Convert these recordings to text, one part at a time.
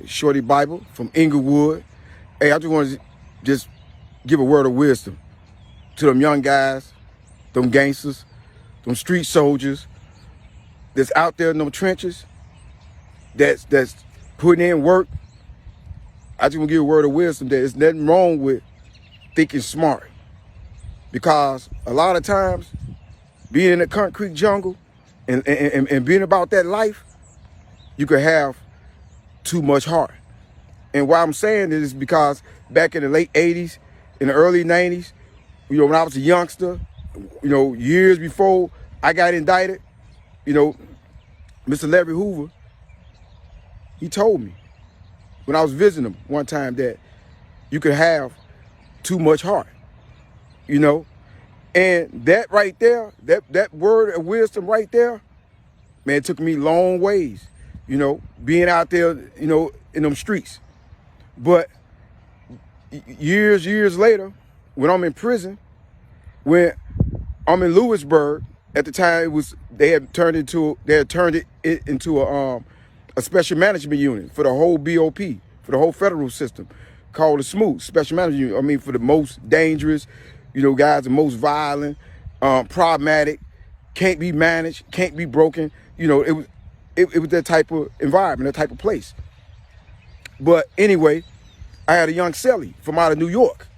Shorty Bible from Inglewood. Hey, I just want to just give a word of wisdom to them young guys, them gangsters, them street soldiers that's out there in them trenches, that's putting in work. I just want to give a word of wisdom that there's nothing wrong with thinking smart, because a lot of times being in the concrete jungle and being about that life, you could have too much heart. And why I'm saying this is because back in the late 80s, in the early 90s, you know, when I was a youngster, you know, years before I got indicted, you know, Mr. Larry Hoover, he told me when I was visiting him one time that you could have too much heart, you know. And that right there, that word of wisdom right there, man, it took me long ways, you know, being out there, you know, in them streets. But years later, when I'm in prison, when I'm in Lewisburg, at the time they had turned it into a special management unit for the whole BOP, for the whole federal system, called the SMOOT, Special Management Unit. I mean, for the most dangerous, you know, guys, the most violent, problematic, can't be managed, can't be broken. You know, it was that type of environment, that type of place. But anyway, I had a young Celly from out of New York.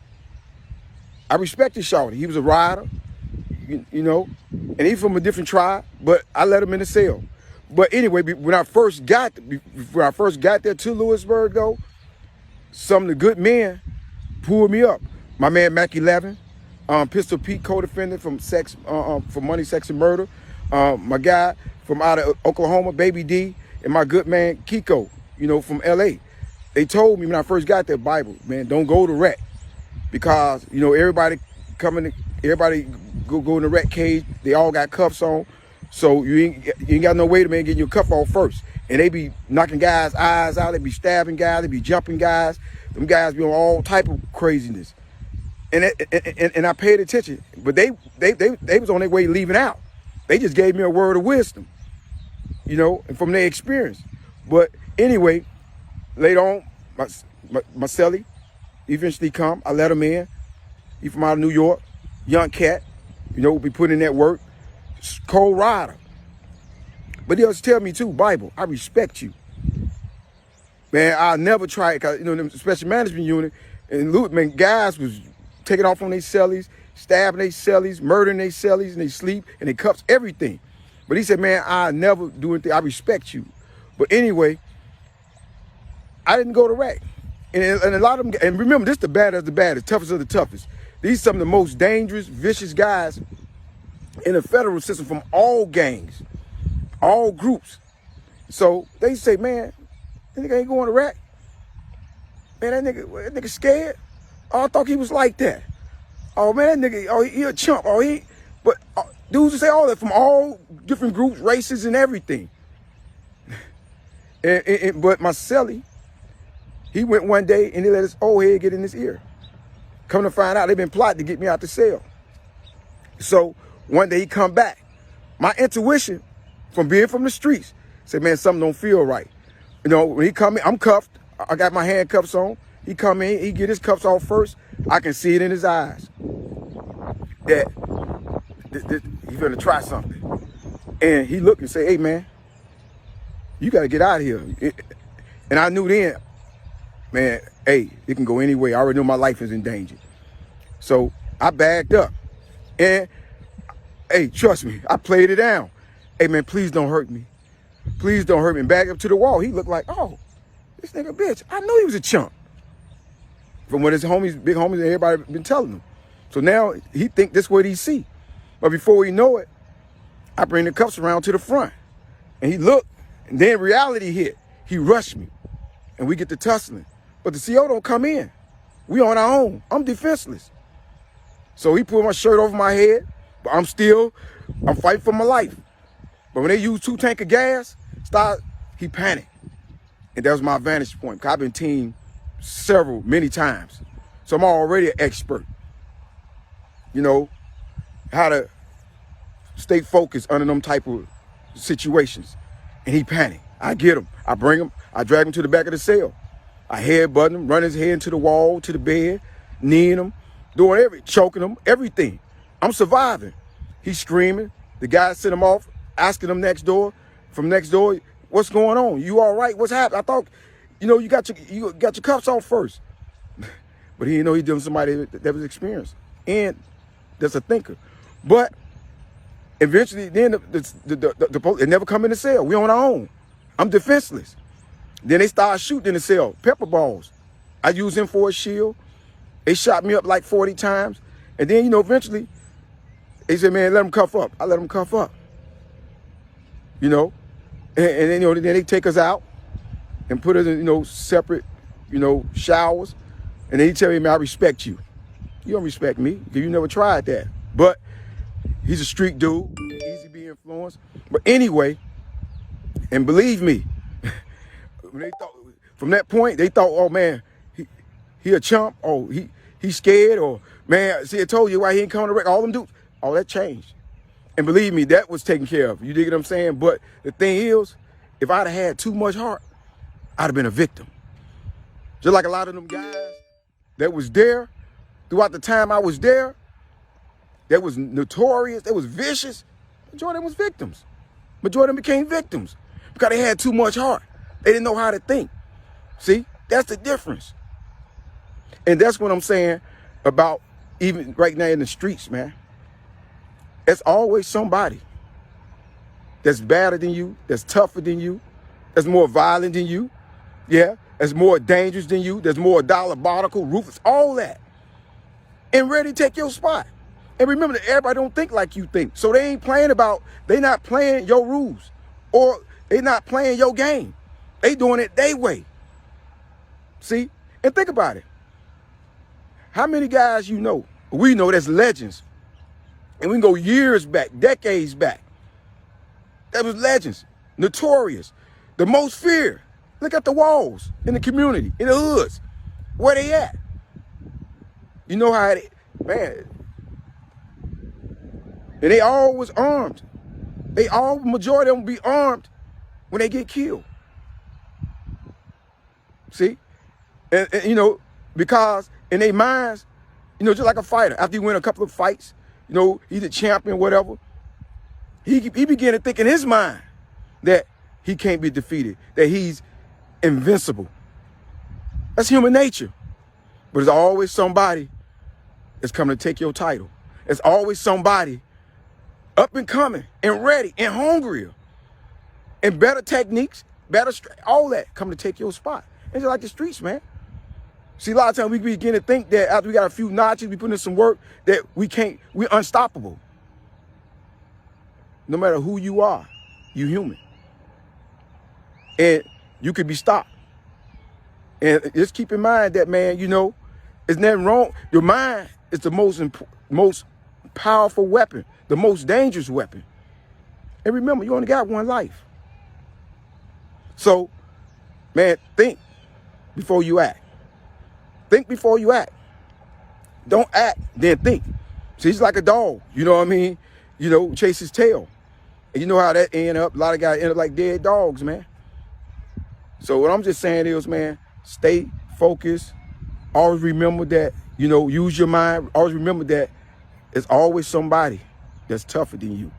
I respected Shorty. He was a rider, you know, and he's from a different tribe, but I let him in the cell. But anyway, when I first got there to Lewisburg, though, some of the good men pulled me up. My man Mac 11, Pistol Pete, co-defendant from for money, sex, and murder. My guy from out of Oklahoma, Baby D, and my good man Kiko, you know, from LA. They told me when I first got that Bible, man, don't go to rec, because you know everybody go in the rec cage. They all got cuffs on, so you ain't got no way to, man, getting your cuff off first. And they be knocking guys' eyes out. They be stabbing guys. They be jumping guys. Them guys be on all type of craziness. And I paid attention, but they was on their way leaving out. They just gave me a word of wisdom, you know, and from their experience. But anyway, later on, my celly eventually come. I let him in. He from out of New York, young cat, you know, be putting in that work, cold rider. But he also tell me too, Bible, I respect you. Man, I'll never try it, because, you know, the special management unit, and man, guys was taking off on their cellies, stabbing their cellies, murdering their cellies, and they sleep, and they cuffs, everything. But he said, man, I'll never do anything. I respect you. But anyway, I didn't go to rec. And a lot of them, and remember, this the baddest of the baddest, toughest of the toughest. These are some of the most dangerous, vicious guys in the federal system from all gangs, all groups. So they say, man, that nigga ain't going to rec. Man, that nigga scared. Oh, I thought he was like that. Oh, man, that nigga, oh, he a chump. Oh, but dudes who say all that from all different groups, races, and everything. But my celly, he went one day and he let his old head get in his ear. Come to find out, they've been plotting to get me out the cell. So one day he come back. My intuition from being from the streets said, man, something don't feel right. You know, when he come in, I'm cuffed. I got my handcuffs on. He come in, he get his cuffs off first. I can see it in his eyes that he's gonna try something. And he looked and say, hey, man, you got to get out of here. And I knew then, man, hey, it can go any way. I already knew my life is in danger. So I backed up. And, hey, trust me, I played it down. Hey, man, please don't hurt me. Please don't hurt me. And back up to the wall. He looked like, oh, this nigga bitch. I knew he was a chump. From what his homies, big homies, and everybody been telling him. So now he think this what he see. But before he know it, I bring the cuffs around to the front. And he looked, and then reality hit. He rushed me, and we get to tussling. But the CO don't come in. We on our own. I'm defenseless. So he put my shirt over my head, but I'm fighting for my life. But when they use 2 tanks of gas, he panicked. And that was my vantage point, because I've been teamed many times. So I'm already an expert, you know, how to stay focused under them type of situations. And he panicked. I get him. I bring him. I drag him to the back of the cell. I headbutt him, run his head into the wall, to the bed, kneeing him, doing choking him, everything. I'm surviving. He's screaming. The guy sent him off, asking him from next door, what's going on? You all right? What's happening? I thought, you got your cuffs off first. But he didn't know he's dealing with somebody that was experienced and that's a thinker. But eventually, then the police, they never come in the cell. We on our own. I'm defenseless. Then they start shooting in the cell, pepper balls. I use them for a shield. They shot me up like 40 times. And then, eventually, they said, man, let them cuff up. I let them cuff up. And then, then they take us out and put us in, separate, showers. And then he tell me, man, I respect you. You don't respect me because you never tried that. But he's a street dude, easy to be influenced. But anyway, and believe me, from that point, they thought, oh man, he a chump, oh he's scared, or man, see, I told you why he ain't coming to wreck. All them dudes, all that changed. And believe me, that was taken care of. You dig what I'm saying? But the thing is, if I'd have had too much heart, I'd have been a victim. Just like a lot of them guys that was there throughout the time I was there, that was notorious, that was vicious, majority of them was victims. Majority of them became victims because they had too much heart. They didn't know how to think. See, that's the difference. And that's what I'm saying about even right now in the streets, man. There's always somebody that's badder than you, that's tougher than you, that's more violent than you, yeah, that's more dangerous than you, that's more diabolical, ruthless, all that, and ready to take your spot. And remember that everybody don't think like you think. So they not playing your rules, or they not playing your game. They doing it their way. See? And think about it. How many guys we know that's legends, and we can go years back, decades back, that was legends, notorious, the most feared. Look at the walls in the community, in the hoods. Where they at? You know how man. And they all was armed. Majority of them be armed when they get killed. See? And because in their minds, just like a fighter, after he win a couple of fights, he's a champion, whatever, he began to think in his mind that he can't be defeated, that he's invincible. That's human nature. But there's always somebody that's coming to take your title. There's always somebody up and coming and ready and hungrier and better techniques, all that coming to take your spot. It's just like the streets, man. See, a lot of times we begin to think that after we got a few notches, we put in some work, that we're unstoppable. No matter who you are, you human. And you could be stopped. And just keep in mind that, man, there's nothing wrong. Your mind is the most powerful weapon, the most dangerous weapon. And remember, you only got one life. So, man, think before you act. Think before you act. Don't act, then think. See, it's like a dog, you know what I mean? Chase his tail. And you know how that end up. A lot of guys end up like dead dogs, man. So what I'm just saying is, man, stay focused. Always remember that, use your mind. Always remember that there's always somebody that's tougher than you,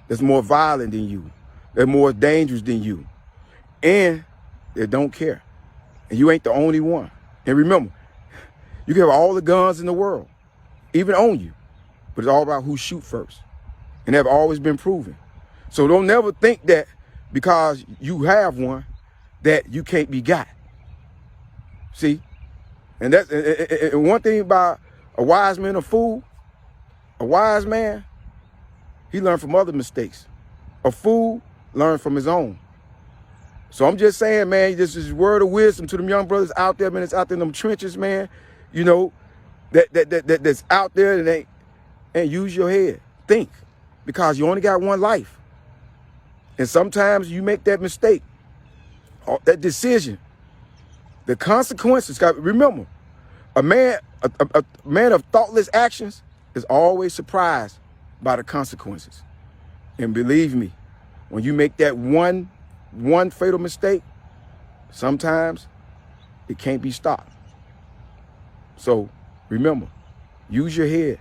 that's more violent than you, that's more dangerous than you, and they don't care. And you ain't the only one. And remember, you can have all the guns in the world, even on you, but it's all about who shoot first. And they've always been proven. So don't never think that because you have one, that you can't be got. See? And that's and one thing about a wise man, a fool, a wise man, he learned from other mistakes. A fool learned from his own. So I'm just saying, man, this is word of wisdom to them young brothers out there, man, that's out there in them trenches, man, that's out there and use your head. Think, because you only got one life. And sometimes you make that mistake, or that decision, the consequences. Remember, a man of thoughtless actions is always surprised by the consequences. And believe me, when you make that one one fatal mistake, sometimes it can't be stopped. So remember, use your head.